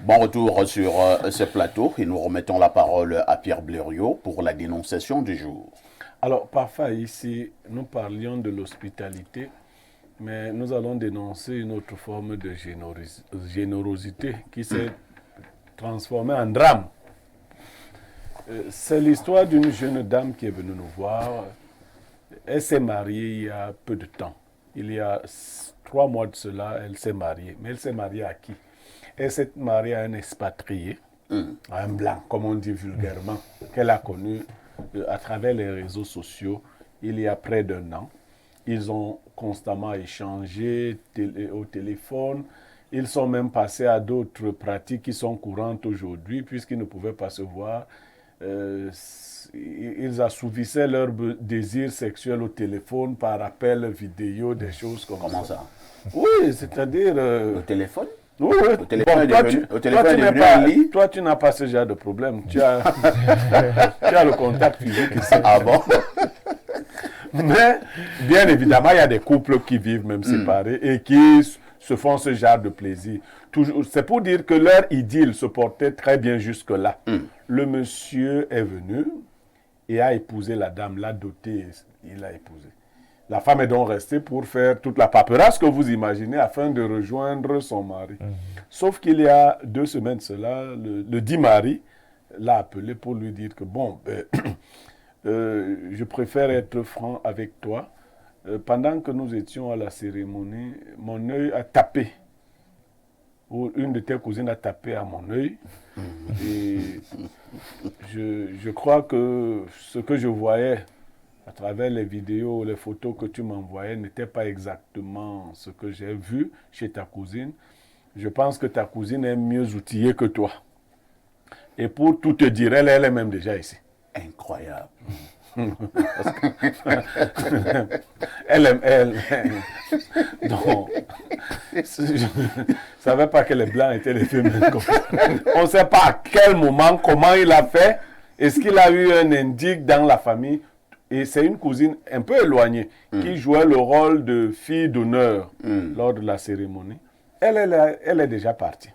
Bon retour sur ce plateau et nous remettons la parole à Pierre Blériot pour la dénonciation du jour. Alors, parfois ici, nous parlions de l'hospitalité, mais nous allons dénoncer une autre forme de générosité qui s'est transformée en drame. C'est l'histoire d'une jeune dame qui est venue nous voir. Elle s'est mariée il y a peu de temps. Il y a 3 mois de cela, elle s'est mariée. Mais elle s'est mariée à qui? Elle s'est mariée à un expatrié, à un blanc, comme on dit vulgairement, qu'elle a connu à travers les réseaux sociaux il y a près d'1 an. Ils ont constamment échangé au téléphone. Ils sont même passés à d'autres pratiques qui sont courantes aujourd'hui, puisqu'ils ne pouvaient pas se voir. Ils assouvissaient leur désir sexuel au téléphone par appel vidéo, des choses comme ça. Comment ça? Oui, c'est-à-dire... Au téléphone? Oui, oui. Au téléphone est devenu un lit? Toi, tu n'as pas ce genre de problème. Tu as, tu as le contact physique ici. Ah bon? Mais, bien évidemment, il y a des couples qui vivent même séparés et qui se font ce genre de plaisir. C'est pour dire que leur idylle se portait très bien jusque-là. Le monsieur est venu et a épousé la dame, l'a dotée, il l'a épousée. La femme est donc restée pour faire toute la paperasse que vous imaginez afin de rejoindre son mari. Sauf qu'il y a 2 semaines cela, le dit mari l'a appelé pour lui dire que bon, je préfère être franc avec toi. Pendant que nous étions à la cérémonie, mon œil a tapé. Ou une de tes cousines a tapé à mon œil. Et je crois que ce que je voyais à travers les vidéos, les photos que tu m'envoyais n'était pas exactement ce que j'ai vu chez ta cousine. Je pense que ta cousine est mieux outillée que toi. Et pour tout te dire, elle est même déjà ici. Incroyable. Donc, je ne savais pas que les Blancs étaient les femelles. On ne sait pas à quel moment, comment il a fait. Est-ce qu'il a eu un indique dans la famille? Et c'est une cousine un peu éloignée qui jouait le rôle de fille d'honneur lors de la cérémonie. Elle est déjà partie.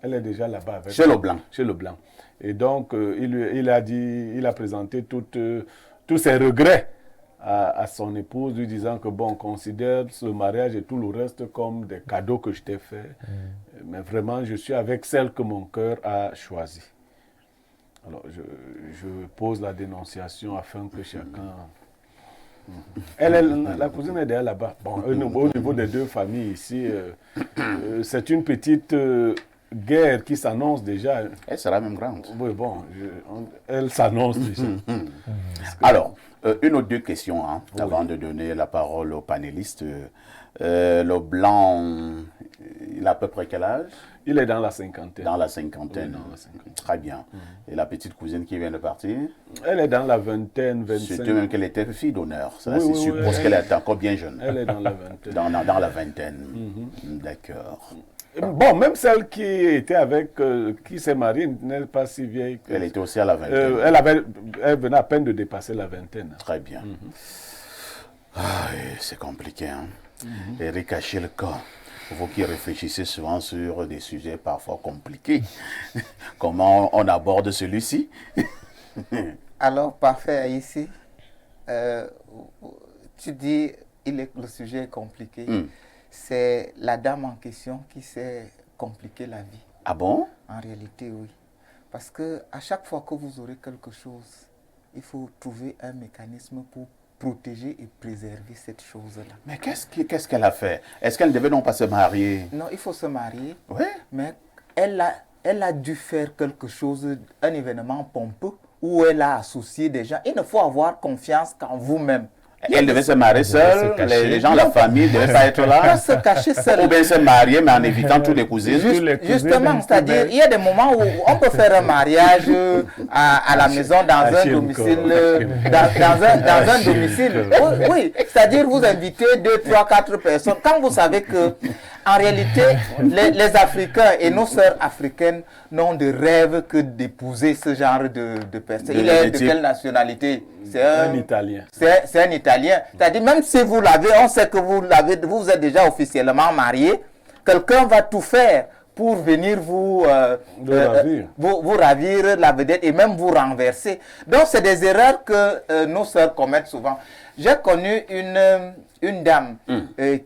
Elle est déjà là-bas. Chez le Blanc. Chez le Blanc. Et donc, il a présenté tous ses regrets à son épouse, lui disant que bon, considère ce mariage et tout le reste comme des cadeaux que je t'ai fait. Mais vraiment, je suis avec celle que mon cœur a choisie. Alors, je pose la dénonciation afin que chacun... La cousine est derrière là-bas. Bon, au niveau des 2 familles ici, c'est une petite guerre qui s'annonce déjà. Elle sera même grande. Oui, bon, elle s'annonce déjà. Alors, une ou 2 questions avant de donner la parole aux panélistes. Le Blanc, il a à peu près quel âge? Il est dans la cinquantaine. Dans la cinquantaine. Oui, dans la cinquantaine. Très bien. Et la petite cousine qui vient de partir? Elle est dans la vingtaine, 25. Surtout même qu'elle était fille d'honneur. Ça, Oui, c'est oui, suppose qu'elle est encore bien jeune. Elle est dans la vingtaine. Dans la vingtaine. D'accord. Bon, même celle qui était avec, qui s'est mariée, n'est pas si vieille. Elle était aussi à la vingtaine. Elle venait à peine de dépasser la vingtaine. Très bien. C'est compliqué, hein. Eric Achilka, vous qui réfléchissez souvent sur des sujets parfois compliqués, comment on aborde celui-ci? Alors, parfait, ici, tu dis le sujet est compliqué. C'est la dame en question qui s'est compliqué la vie. Ah bon? En réalité, oui. Parce que à chaque fois que vous aurez quelque chose, il faut trouver un mécanisme pour protéger et préserver cette chose-là. Mais qu'est-ce qu'elle a fait? Est-ce qu'elle ne devait non pas se marier? Non, il faut se marier. Oui. Mais elle a dû faire quelque chose, un événement pompeux, où elle a associé des gens. Il ne faut avoir confiance qu'en vous-même. Elle devait se marier seule, les gens de la famille ne devaient pas être là. Pas se cacher seule. Ou bien se marier, mais en évitant tous les cousines. Justement, c'est-à-dire, il y a des moments où on peut faire un mariage à la maison, dans un domicile. Dans un domicile. Oui, c'est-à-dire, vous invitez 2, 3, 4 personnes. Quand vous savez que, en réalité, les Africains et nos sœurs africaines n'ont de rêve que d'épouser ce genre de personnes. Il est de quelle nationalité? C'est un Italien. C'est un Italien. C'est-à-dire, même si vous l'avez, on sait que vous êtes déjà officiellement marié, quelqu'un va tout faire pour venir vous ravir la vedette et même vous renverser. Donc, c'est des erreurs que nos sœurs commettent souvent. J'ai connu une dame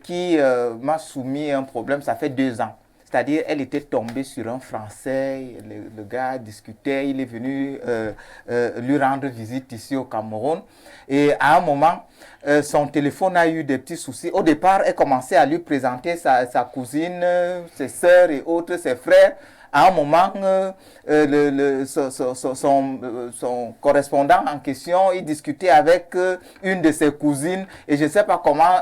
qui m'a soumis un problème, ça fait 2 ans. C'est-à-dire, elle était tombée sur un Français, le gars discutait, il est venu lui rendre visite ici au Cameroun. Et à un moment, son téléphone a eu des petits soucis. Au départ, elle commençait à lui présenter sa cousine, ses sœurs et autres, ses frères. À un moment, son correspondant en question, il discutait avec une de ses cousines et je ne sais pas comment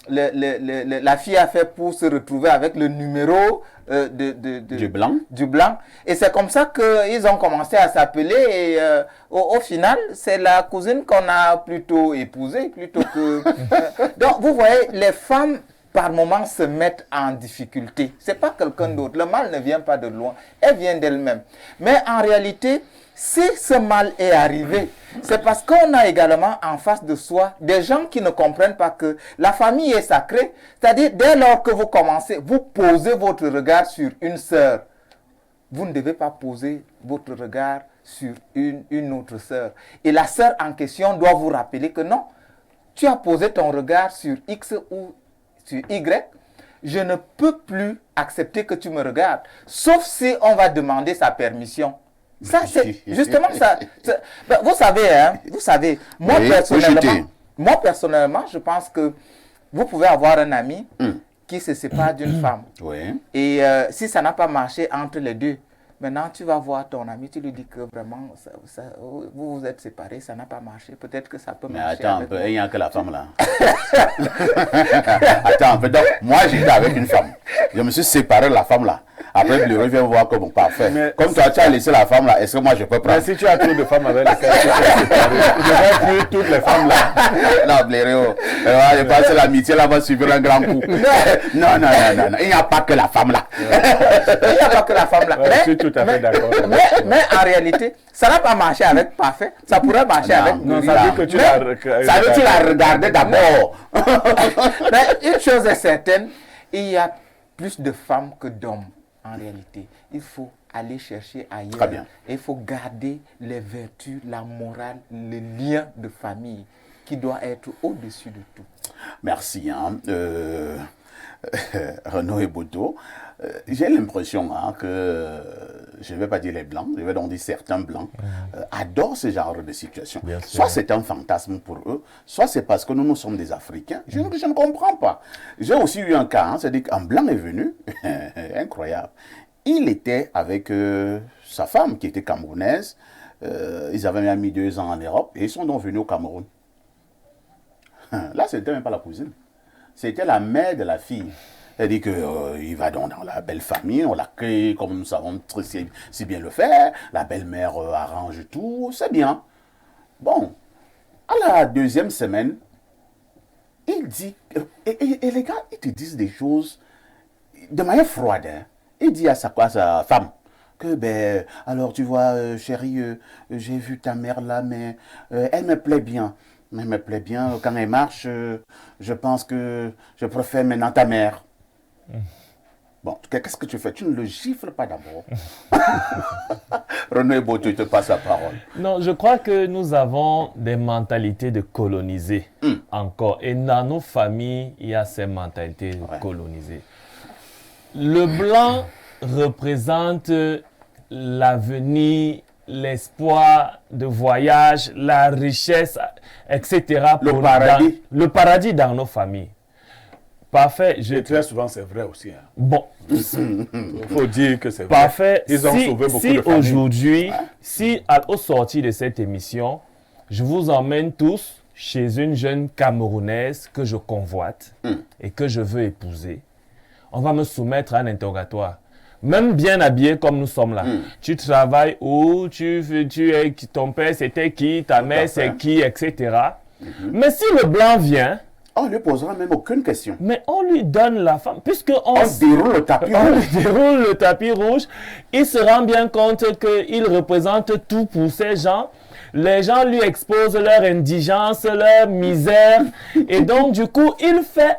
la fille a fait pour se retrouver avec le numéro du blanc. Et c'est comme ça qu'ils ont commencé à s'appeler et au final, c'est la cousine qu'on a plutôt épousée plutôt que... Donc, vous voyez, les femmes par moments se mettent en difficulté. Ce n'est pas quelqu'un d'autre. Le mal ne vient pas de loin. Elle vient d'elle-même. Mais en réalité, si ce mal est arrivé, c'est parce qu'on a également en face de soi des gens qui ne comprennent pas que la famille est sacrée. C'est-à-dire, dès lors que vous commencez, vous posez votre regard sur une sœur, vous ne devez pas poser votre regard sur une autre sœur. Et la sœur en question doit vous rappeler que non, tu as posé ton regard sur X ou sur Y, je ne peux plus accepter que tu me regardes, sauf si on va demander sa permission. Ça, c'est justement ça. Ben, vous savez, moi, oui, personnellement, je pense que vous pouvez avoir un ami qui se sépare d'une femme. Oui. Et si ça n'a pas marché entre les deux, maintenant, tu vas voir ton ami, tu lui dis que vraiment, vous vous êtes séparés, ça n'a pas marché. Peut-être que ça peut marcher. Mais attends un peu, il n'y a que la femme là. Attends un peu. Donc, moi, j'étais avec une femme. Je me suis séparé de la femme là. Après, le revient voir comme parfait. Mais comme toi, tu as laissé la femme là, est-ce que moi je peux prendre? Mais si tu as trop de femmes avec lesquelles tu t'es séparé, tu devrais plus toutes les femmes là. Non, Blaireau. Je pense que l'amitié là va suivre un grand coup. Non. Il n'y a pas que la femme là. Il n'y a pas que la femme là. Ouais, je suis tout à fait d'accord. Mais en réalité, ça n'a pas marché avec Parfait. Ça pourrait marcher avec... Non, ça veut dire que tu l'as regardé d'abord. Mais une chose est certaine, il y a plus de femmes que d'hommes. En réalité, il faut aller chercher ailleurs. Très bien. Et il faut garder les vertus, la morale, le lien de famille qui doit être au-dessus de tout. Merci. Renaud et Boto. J'ai l'impression que, je ne vais pas dire les Blancs, je vais donc dire certains Blancs, adorent ce genre de situation. Soit c'est un fantasme pour eux, soit c'est parce que nous sommes des Africains. Je ne comprends pas. J'ai aussi eu un cas, c'est-à-dire qu'un Blanc est venu, incroyable. Il était avec sa femme qui était camerounaise, ils avaient même mis 2 ans en Europe et ils sont donc venus au Cameroun. Là, ce n'était même pas la cousine, c'était la mère de la fille. C'est-à-dire qu'il va dans la belle famille, on l'accueille comme nous savons si bien le faire, la belle-mère arrange tout, c'est bien. Bon, à la 2e semaine, il dit, et les gars, ils te disent des choses de manière froide. Hein. Il dit à sa femme que, ben, alors tu vois, chérie, j'ai vu ta mère là, mais elle me plaît bien. Elle me plaît bien, quand elle marche, je pense que je préfère maintenant ta mère. Bon, qu'est-ce que tu fais? Tu ne le gifles pas d'abord. René Boto, je te passe la parole. Non, je crois que nous avons des mentalités de colonisés encore. Et dans nos familles, il y a ces mentalités de colonisés. Le blanc représente l'avenir, l'espoir de voyage, la richesse, etc. Le paradis. Le paradis dans nos familles. Parfait. Et très souvent, c'est vrai aussi. Hein. Bon. Il faut dire que c'est vrai. Parfait. Ils ont sauvé beaucoup de familles. Aujourd'hui, au sortir de cette émission, je vous emmène tous chez une jeune Camerounaise que je convoite et que je veux épouser, on va me soumettre à un interrogatoire. Même bien habillé comme nous sommes là. Tu travailles où, ton père c'était qui, ta mère c'est qui, etc. Mais si le blanc vient, on ne lui posera même aucune question. Mais on lui donne la femme, puisque on déroule le tapis rouge. On déroule le tapis rouge. Il se rend bien compte qu'il représente tout pour ces gens. Les gens lui exposent leur indigence, leur misère. Et donc, du coup, il fait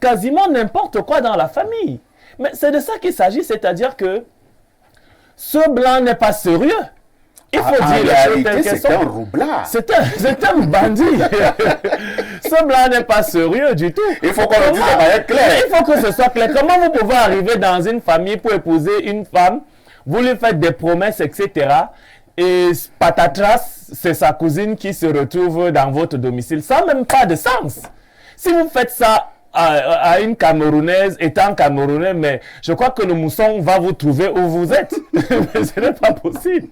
quasiment n'importe quoi dans la famille. Mais c'est de ça qu'il s'agit, c'est-à-dire que ce blanc n'est pas sérieux. Il faut dire les choses telles qu'elles sont. C'est un roublard. C'est un bandit. Ce blanc n'est pas sérieux du tout. Il faut qu'on le dise de manière claire. Il faut que ce soit clair. Comment vous pouvez arriver dans une famille pour épouser une femme, vous lui faites des promesses, etc. Et patatras, c'est sa cousine qui se retrouve dans votre domicile. Ça n'a même pas de sens. Si vous faites ça à une Camerounaise, étant Camerounais, mais je crois que le mousson va vous trouver où vous êtes. Ce n'est pas possible.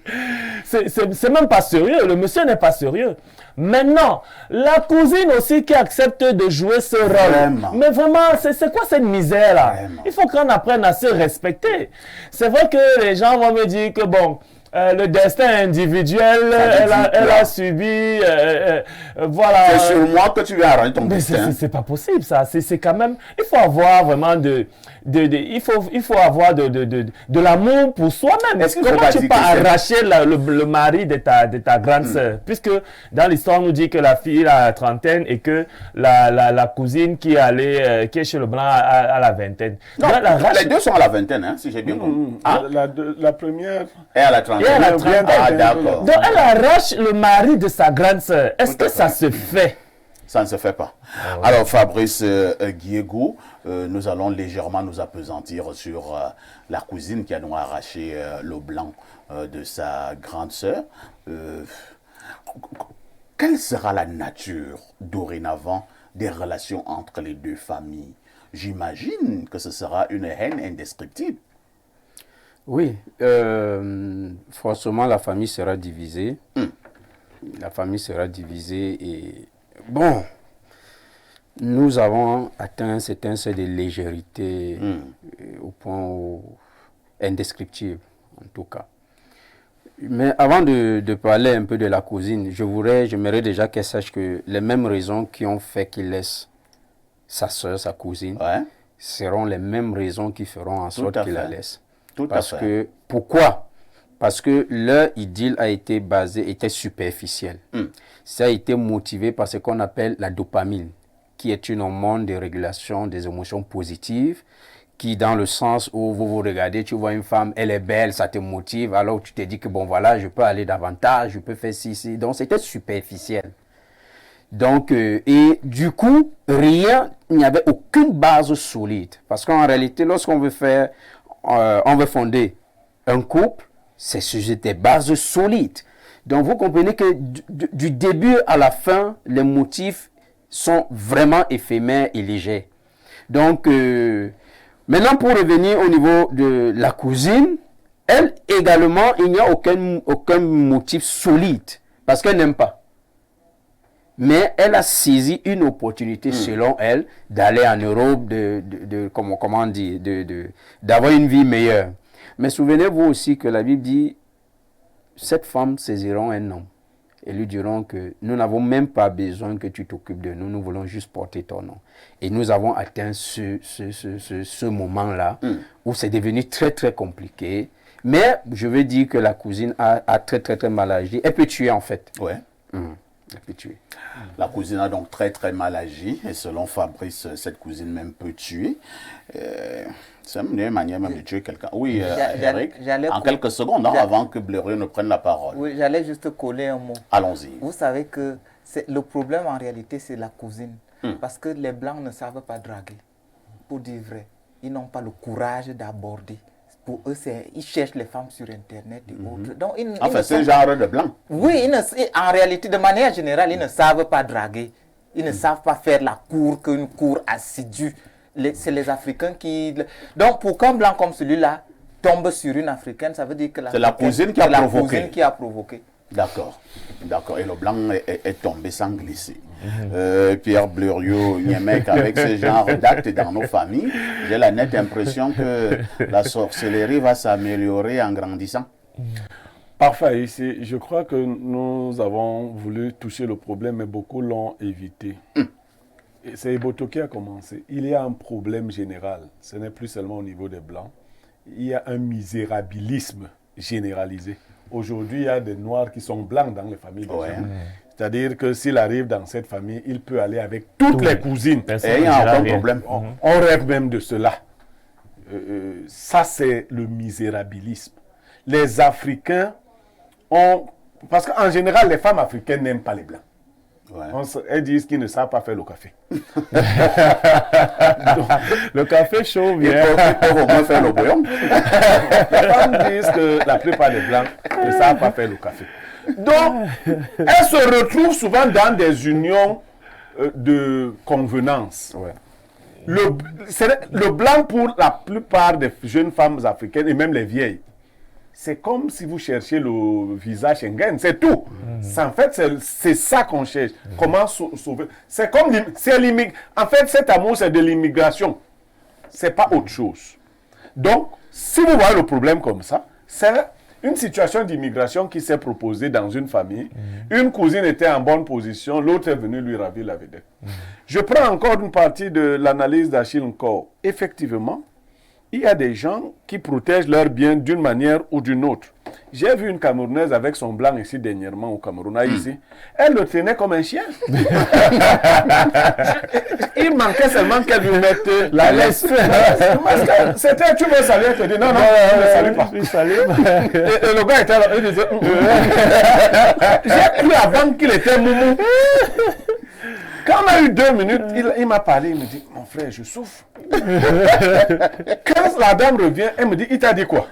C'est même pas sérieux. Le monsieur n'est pas sérieux. Maintenant, la cousine aussi qui accepte de jouer ce rôle. Vraiment. Mais vraiment, c'est quoi cette misère-là? Il faut qu'on apprenne à se respecter. C'est vrai que les gens vont me dire que bon, le destin individuel, elle a subi, voilà. C'est sur moi que tu vas arranger ton Mais destin. c'est pas possible ça. C'est quand même, il faut avoir vraiment il faut avoir de l'amour pour soi-même. Est-ce que Comment tu peux c'est- arracher le mari de ta grande sœur? Puisque dans l'histoire on nous dit que la fille a la trentaine et que la cousine qui est chez le blanc a la vingtaine. Non, Donc, elle arrache- les deux sont à la vingtaine, hein, si j'ai bien compris. Ah, La première, et à la trentaine. Et à la Ah, trentaine. d'accord. Donc elle arrache le mari de sa grande sœur. Est-ce Tout à que ça fait. se fait? Ça ne se fait pas. Alors, Fabrice Guiégou, nous allons légèrement nous appesantir sur la cousine qui a donc arraché le blanc de sa grande sœur. Quelle sera la nature dorénavant des relations entre les deux familles? J'imagine que ce sera une haine indescriptible. Oui, forcément la famille sera divisée. La famille sera divisée et bon, nous avons atteint un certain seuil de légèreté au point indescriptible en tout cas. Mais avant de parler un peu de la cousine, j'aimerais déjà qu'elle sache que les mêmes raisons qui ont fait qu'il laisse sa soeur, sa cousine, Ouais. seront les mêmes raisons qui feront en sorte à qu'il la fait. laisse. Tout à Parce fait. que, pourquoi? Parce que leur idylle était superficielle. Ça a été motivé par ce qu'on appelle la dopamine, qui est une hormone de régulation des émotions positives, qui dans le sens où vous regardez, tu vois une femme, elle est belle, ça te motive, alors tu te dis que bon voilà, je peux aller davantage, je peux faire ci. Donc c'était superficiel. Donc, et du coup, il n'y avait aucune base solide. Parce qu'en réalité, lorsqu'on veut on veut fonder un couple, c'est sur des bases solides. Donc, vous comprenez que du début à la fin, les motifs sont vraiment éphémères et légers. Donc, maintenant, pour revenir au niveau de la cousine, elle également, il n'y a aucun motif solide parce qu'elle n'aime pas. Mais elle a saisi une opportunité, selon elle, d'aller en Europe, comment on dit, d'avoir une vie meilleure. Mais souvenez-vous aussi que la Bible dit, cette femme saisiront un homme et lui diront que nous n'avons même pas besoin que tu t'occupes de nous, nous voulons juste porter ton nom. Et nous avons atteint ce moment-là où c'est devenu très très compliqué. Mais je veux dire que la cousine a très très très mal agi. Elle peut tuer en fait. Ouais. Elle peut tuer. La cousine a donc très très mal agi et selon Fabrice, cette cousine même peut tuer. C'est une manière même de tuer quelqu'un. Oui, Eric, en quelques secondes, avant que Blériot ne prenne la parole. Oui, j'allais juste coller un mot. Allons-y. Vous savez que le problème en réalité, c'est la cousine. Parce que les Blancs ne savent pas draguer. Pour dire vrai, ils n'ont pas le courage d'aborder. Pour eux, ils cherchent les femmes sur Internet et autres. Donc, Enfin, c'est un genre de blanc. Oui, en réalité, de manière générale, ils ne savent pas draguer. Ils ne savent pas faire la cour qu'une cour assidue. C'est les Africains qui... Donc, pour qu'un blanc comme celui-là tombe sur une Africaine, ça veut dire que c'est la cousine qui a provoqué. La cousine qui a provoqué. D'accord. D'accord. Et le blanc est tombé sans glisser. Pierre Blériot, Niémec, avec ce genre d'actes dans nos familles, j'ai la nette impression que la sorcellerie va s'améliorer en grandissant. Parfait. Ici, je crois que nous avons voulu toucher le problème, mais beaucoup l'ont évité. C'est Eboto qui a commencé. Il y a un problème général. Ce n'est plus seulement au niveau des Blancs. Il y a un misérabilisme généralisé. Aujourd'hui, il y a des Noirs qui sont blancs dans les familles des gens. C'est-à-dire que s'il arrive dans cette famille, il peut aller avec toutes les cousines. Et il n'y a aucun problème. On rêve même de cela. ça c'est le misérabilisme. Les Africains ont... Parce qu'en général, les femmes africaines n'aiment pas les Blancs. Ouais. Elles disent qu'ils ne savent pas faire le café. Le café chaud Ils vient. peuvent au moins faire le bouillon. Les femmes disent que la plupart des Blancs ne savent pas faire le café. Donc, elles se retrouvent souvent dans des unions de convenance. Ouais. Le blanc, pour la plupart des jeunes femmes africaines, et même les vieilles, c'est comme si vous cherchiez le visa Schengen, c'est tout. En fait, c'est ça qu'on cherche. Comment sauver. C'est comme en fait, cet amour, c'est de l'immigration. C'est pas autre chose. Donc, si vous voyez le problème comme ça, c'est une situation d'immigration qui s'est proposée dans une famille. Une cousine était en bonne position, l'autre est venue lui ravir la vedette. Je prends encore une partie de l'analyse d'Achille Nkor. Effectivement, il y a des gens qui protègent leurs biens d'une manière ou d'une autre. J'ai vu une Camerounaise avec son blanc ici dernièrement au Cameroun, ici. Elle le tenait comme un chien. Il manquait seulement qu'elle lui mette la laisse. Parce que c'était, tu veux saluer, elle te dit non, non, je ne salue pas. Et le gars était là, il disait, j'ai cru avant qu'il était moumou. Quand on a eu 2 minutes, il m'a parlé, il me dit, mon frère, je souffre. Quand la dame revient, elle me dit, il t'a dit quoi?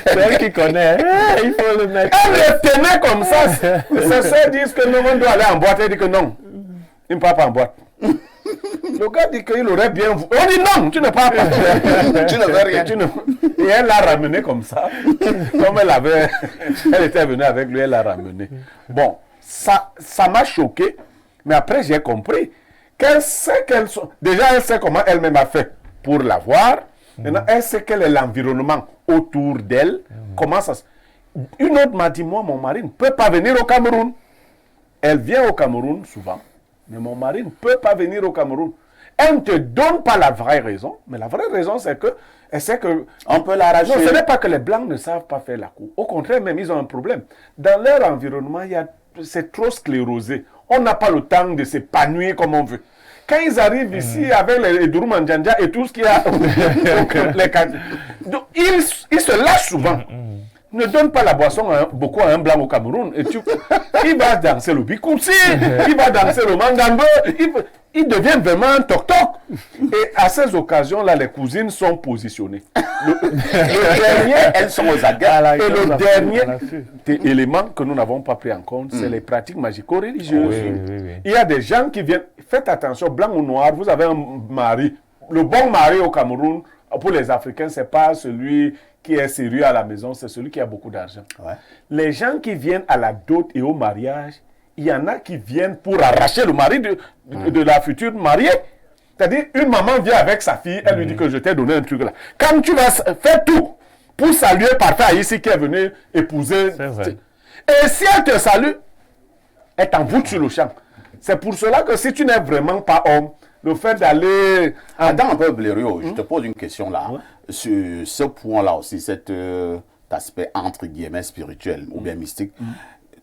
C'est elle qui connaît. Il faut le mettre. Elle le tenait comme ça. Ses soeurs disent que non, on doit aller en boîte. Elle dit que non, il ne part pas en boîte. Le gars dit qu'il aurait bien... On dit non, tu ne pars pas. Tu ne veux rien. Et elle l'a ramené comme ça. Comme elle était venue avec lui, elle l'a ramené. Bon, ça m'a choqué. Mais après, j'ai compris qu'elle sait déjà, elle sait comment elle-même a fait pour l'avoir. Maintenant, elle sait quel est l'environnement autour d'elle. Comment ça se... Une autre m'a dit, moi, mon mari ne peut pas venir au Cameroun. Elle vient au Cameroun souvent. Mais mon mari ne peut pas venir au Cameroun. Elle ne te donne pas la vraie raison. Mais la vraie raison, c'est que... Elle sait que... On peut l'arracher. Non, ce n'est pas que les Blancs ne savent pas faire la cour. Au contraire, même, ils ont un problème. Dans leur environnement, c'est trop sclérosé. On n'a pas le temps de s'épanouir comme on veut. Quand ils arrivent ici avec les Douroumanjanja et tout ce qu'il y a, donc, ils se lâchent souvent. Ne donne pas la boisson beaucoup à un blanc au Cameroun. Et il va danser le bikoussi, il va danser le mangambe, il devient vraiment un toc-toc. Et à ces occasions-là, les cousines sont positionnées. Le dernier, elles sont aux aguets. Et le dernier élément que nous n'avons pas pris en compte, c'est les pratiques magico-religieuses. Oui. Il y a des gens qui viennent, faites attention, blanc ou noir, vous avez un mari. Le bon mari au Cameroun, pour les Africains, ce n'est pas celui qui est sérieux à la maison, c'est celui qui a beaucoup d'argent. Ouais. Les gens qui viennent à la dot et au mariage, il y en a qui viennent pour arracher le mari de la future mariée. C'est-à-dire, une maman vient avec sa fille, elle lui dit que je t'ai donné un truc là. Quand tu vas faire tout pour saluer parfait ici qui est venu épouser. Et si elle te salue, elle t'envoûte sur le champ. C'est pour cela que si tu n'es vraiment pas homme, le fait d'aller... Attends un peu, Blériot, je te pose une question là. Sur ce point-là aussi, cet aspect entre guillemets spirituel ou bien mystique.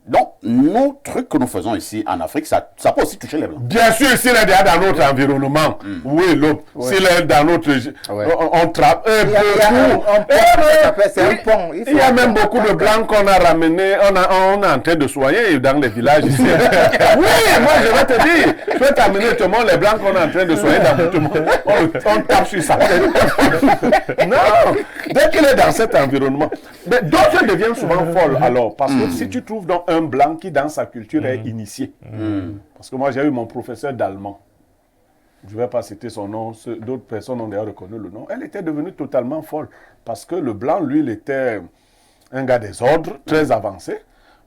Donc, nos trucs que nous faisons ici en Afrique, ça peut aussi toucher les Blancs. Bien sûr, s'il est dans notre environnement, oui, l'autre. S'il est dans notre... On travaille. C'est un pont. Il y a même beaucoup de Blancs qu'on a ramenés, on est en train de soigner dans les villages ici. Oui, moi je vais te dire, je vais t'amener tout le monde, les Blancs qu'on est en train de soigner dans tout le monde. On tape sur ça. Non, dès qu'il est dans cet environnement. Mais d'autres deviennent souvent folles alors, parce que si tu trouves dans un Blanc qui dans sa culture est initié. Parce que moi j'ai eu mon professeur d'allemand. Je ne vais pas citer son nom, d'autres personnes ont d'ailleurs reconnu le nom. Elle était devenue totalement folle. Parce que le Blanc, lui, il était un gars des ordres, très avancé.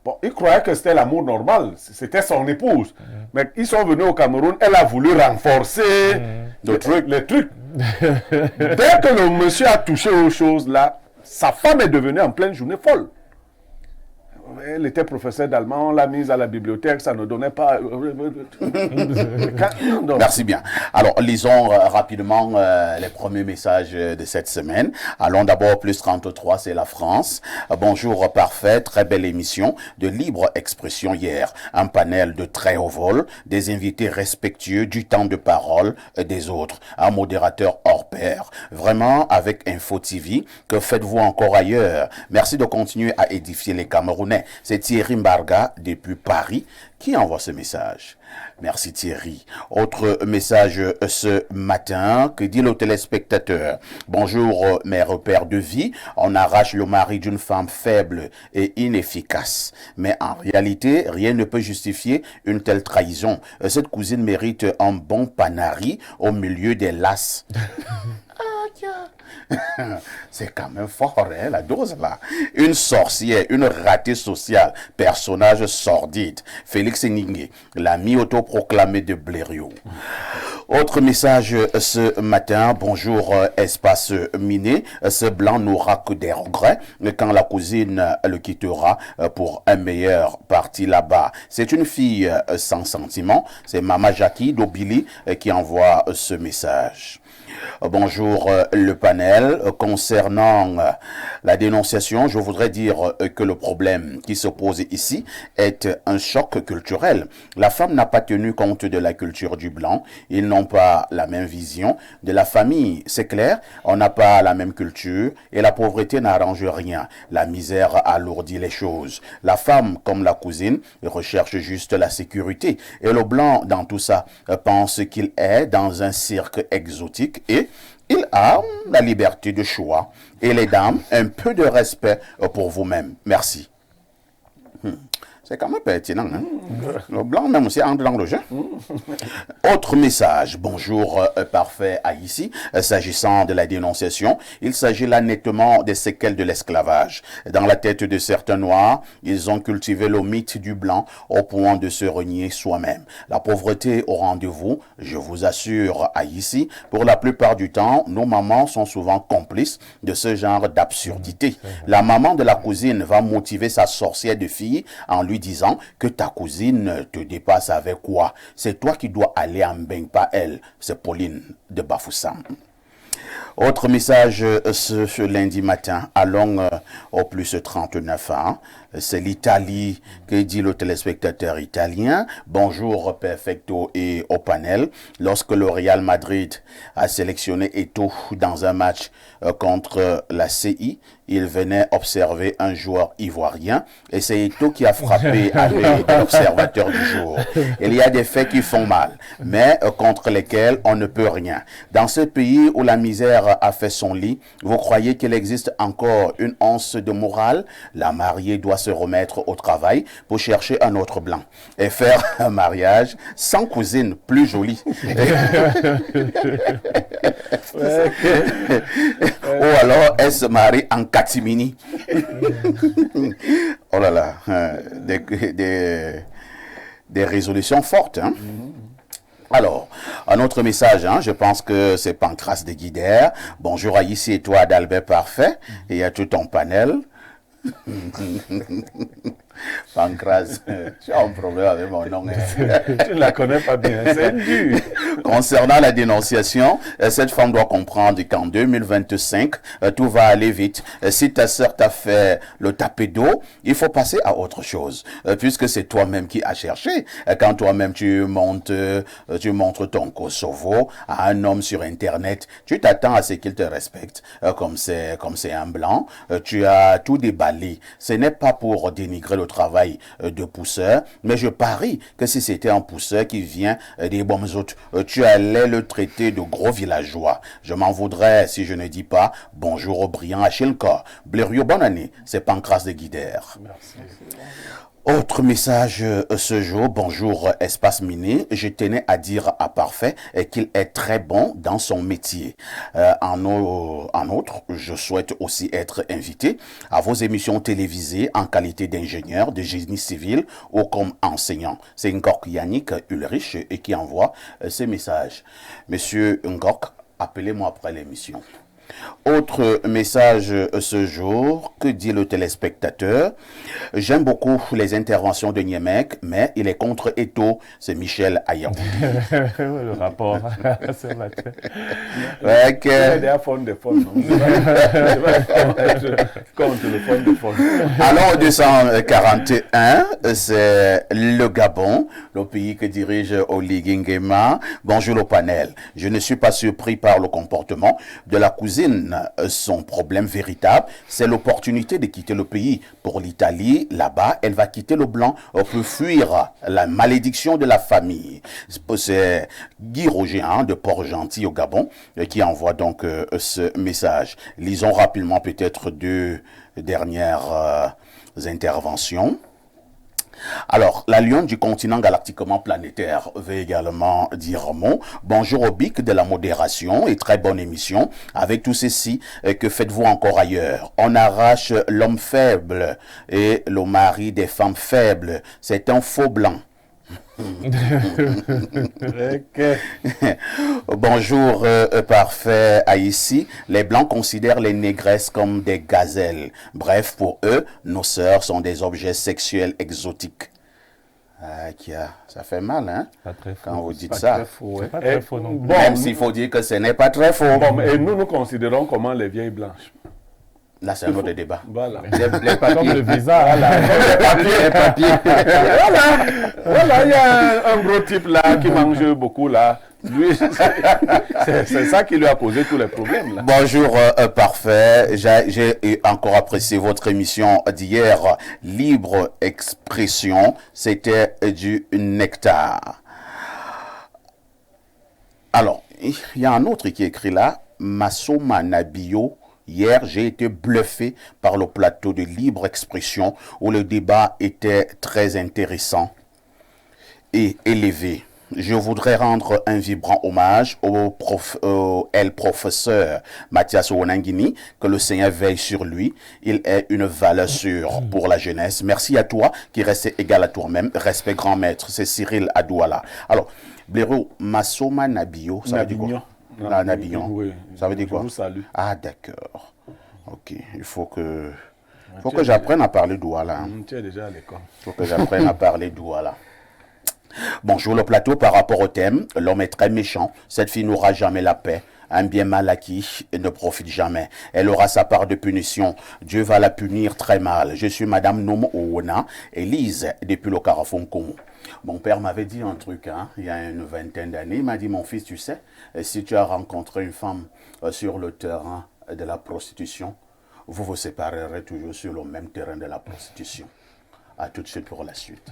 Bon, il croyait que c'était l'amour normal, c'était son épouse. Mais ils sont venus au Cameroun, elle a voulu renforcer les trucs. Dès que le monsieur a touché aux choses là, sa femme est devenue en pleine journée folle. Elle était professeure d'allemand, on l'a mise à la bibliothèque, ça ne donnait pas... Merci bien. Alors, lisons rapidement les premiers messages de cette semaine. Allons d'abord, plus 33, c'est la France. Bonjour, parfait, très belle émission de libre expression hier. Un panel de très haut vol, des invités respectueux du temps de parole des autres. Un modérateur hors pair. Vraiment, avec Info TV, que faites-vous encore ailleurs? Merci de continuer à édifier les Camerounais. C'est Thierry Mbarga depuis Paris qui envoie ce message. Merci Thierry. Autre message ce matin, que dit le téléspectateur. Bonjour mes repères de vie. On arrache le mari d'une femme faible et inefficace. Mais en réalité, rien ne peut justifier une telle trahison. Cette cousine mérite un bon panari au milieu des lasses. C'est quand même fort, hein, la dose là. Une sorcière, une ratée sociale, personnage sordide. Félix Ningé, l'ami autoproclamé de Blériot. Autre message ce matin. Bonjour, espace miné. Ce blanc n'aura que des regrets quand la cousine le quittera pour un meilleur parti là-bas. C'est une fille sans sentiment. C'est Mama Jackie d'Obili qui envoie ce message. Bonjour le panel. Concernant la dénonciation, je voudrais dire que le problème qui se pose ici est un choc culturel. La femme n'a pas tenu compte de la culture du blanc. Ils n'ont pas la même vision de la famille. C'est clair, on n'a pas la même culture et la pauvreté n'arrange rien. La misère alourdit les choses. La femme, comme la cousine, recherche juste la sécurité. Et le blanc, dans tout ça, pense qu'il est dans un cirque exotique et il a la liberté de choix. Et les dames, un peu de respect pour vous-même. Merci. C'est quand même pertinent, hein? Le blanc même aussi entre dans le jeu. Autre message. Bonjour, parfait à ici. S'agissant de la dénonciation, il s'agit là nettement des séquelles de l'esclavage. Dans la tête de certains noirs, ils ont cultivé le mythe du blanc au point de se renier soi-même. La pauvreté au rendez-vous, je vous assure, à ici, pour la plupart du temps, nos mamans sont souvent complices de ce genre d'absurdité. La maman de la cousine va motiver sa sorcière de fille en lui disant que ta cousine te dépasse avec quoi? C'est toi qui dois aller en bain, pas elle. C'est Pauline de Bafoussam. Autre message ce lundi matin. Allons au plus 39 ans. C'est l'Italie que dit le téléspectateur italien. Bonjour Perfecto et au panel. Lorsque le Real Madrid a sélectionné Eto'o dans un match contre la CI, il venait observer un joueur ivoirien et c'est Eto'o qui a frappé avec l'observateur du jour. Il y a des faits qui font mal, mais contre lesquels on ne peut rien. Dans ce pays où la misère a fait son lit, vous croyez qu'il existe encore une once de morale? La mariée doit se remettre au travail pour chercher un autre blanc et faire un mariage sans cousine plus jolie. Ou alors elle se marie en catimini. Oh là là, des résolutions fortes, hein? Alors, un autre message, hein, je pense que c'est Pancras de Guidère. Bonjour à ici et toi d'Albert Parfait et à tout ton panel. Pancras, j'ai un problème avec mon nom. Tu ne la connais pas bien, c'est dur. Concernant la dénonciation, cette femme doit comprendre qu'en 2025, tout va aller vite. Si ta sœur t'a fait le tapé d'eau, il faut passer à autre chose, puisque c'est toi-même qui as cherché. Quand toi-même tu montres ton Kosovo à un homme sur Internet, tu t'attends à ce qu'il te respecte. Comme c'est un blanc, tu as tout déballé. Ce n'est pas pour dénigrer le travail de pousseur, mais je parie que si c'était un pousseur qui vient des bombes autres, tu allais le traiter de gros villageois. Je m'en voudrais si je ne dis pas bonjour au brillant Achilka. Blériot, bonne année, c'est Pancras de Guidère. Merci. Autre message ce jour, bonjour espace miné, je tenais à dire à Parfait qu'il est très bon dans son métier. En outre, je souhaite aussi être invité à vos émissions télévisées en qualité d'ingénieur de génie civil ou comme enseignant. C'est Ngok Yannick Ulrich qui envoie ce message. Monsieur Ngok, appelez-moi après l'émission. Autre message ce jour, que dit le téléspectateur? J'aime beaucoup les interventions de Niemek, mais il est contre Eto. C'est Michel Ayaoundé. Le rapport ce matin. Ouais, Il est déjà fond de fond, non? Contre le fond de fond. Alors, 241, c'est le Gabon, le pays que dirige Oligui Nguema. Bonjour le panel. Je ne suis pas surpris par le comportement de la cousine. Son problème véritable, c'est l'opportunité de quitter le pays. Pour l'Italie, là-bas, elle va quitter le blanc pour fuir la malédiction de la famille. C'est Guy Roger de Port-Gentil au Gabon qui envoie donc ce message. Lisons rapidement peut-être deux dernières interventions. Alors, la lionne du continent galactiquement planétaire veut également dire un mot. Bonjour au bic de la modération et très bonne émission. Avec tout ceci, que faites-vous encore ailleurs? On arrache l'homme faible et le mari des femmes faibles. C'est un faux blanc. Bonjour, parfait Haïti. Les Blancs considèrent les négresses comme des gazelles. Bref, pour eux, nos sœurs sont des objets sexuels exotiques. Ça fait mal, hein, Pas très faux. quand vous dites Pas ça. très faux, hein. Pas très faux non plus. Bon, Même s'il faut dire que ce n'est pas très faux. bon, et nous considérons comment les vieilles blanches. Là, c'est un autre débat. Voilà. Les Comme papiers. le visa. Les papiers. Voilà, il y a un gros type là qui mange beaucoup là. Lui, c'est ça qui lui a causé tous les problèmes là. Bonjour, parfait. J'ai encore apprécié votre émission d'hier. Libre expression, c'était du nectar. Alors, il y a un autre qui écrit là, Masoma Nabio. Hier, j'ai été bluffé par le plateau de libre expression où le débat était très intéressant et élevé. Je voudrais rendre un vibrant hommage au professeur Mathias Ouanangini, que le Seigneur veille sur lui. Il est une valeur sûre pour la jeunesse. Merci à toi qui restes égal à toi-même. Respect grand maître. C'est Cyril Adouala. Alors, Blaireau, Masoma Nabio, ça veut dire quoi? Nabignon. Oui, Ça veut dire quoi? Je vous salue. Ah, d'accord. Ok. Il faut que j'apprenne à parler Douala. Hein. Tu es déjà à l'école. Il faut que j'apprenne à parler Douala. Bonjour le plateau, par rapport au thème, l'homme est très méchant. Cette fille n'aura jamais la paix. Un bien mal acquis ne profite jamais. Elle aura sa part de punition. Dieu va la punir très mal. Je suis Madame Nomo Oona, Élise, depuis le Carrefour Congo. Mon père m'avait dit un truc, hein, il y a une vingtaine d'années. Il m'a dit, mon fils, tu sais, si tu as rencontré une femme sur le terrain de la prostitution, vous vous séparerez toujours sur le même terrain de la prostitution. À tout de suite pour la suite.